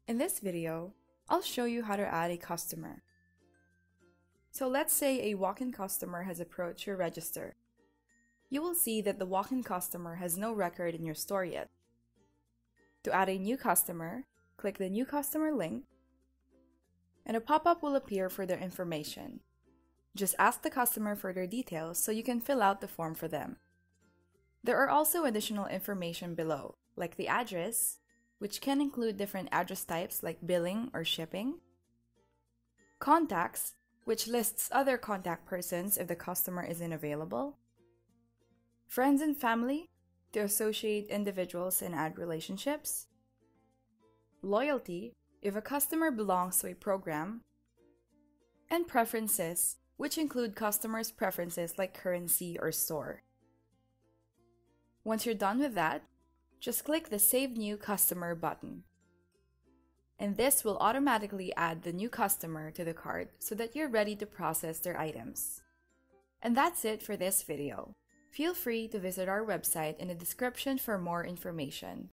In this video, I'll show you how to add a customer. So let's say a walk-in customer has approached your register. You will see that the walk-in customer has no record in your store yet. To add a new customer, click the New Customer link, and a pop-up will appear for their information. Just ask the customer for their details so you can fill out the form for them. There are also additional information below, like the address, which can include different address types like billing or shipping, contacts, which lists other contact persons if the customer isn't available, friends and family, to associate individuals and add relationships, loyalty, if a customer belongs to a program, and preferences, which include customers' preferences like currency or store. Once you're done with that, just click the Save New Customer button. And this will automatically add the new customer to the cart so that you're ready to process their items. And that's it for this video. Feel free to visit our website in the description for more information.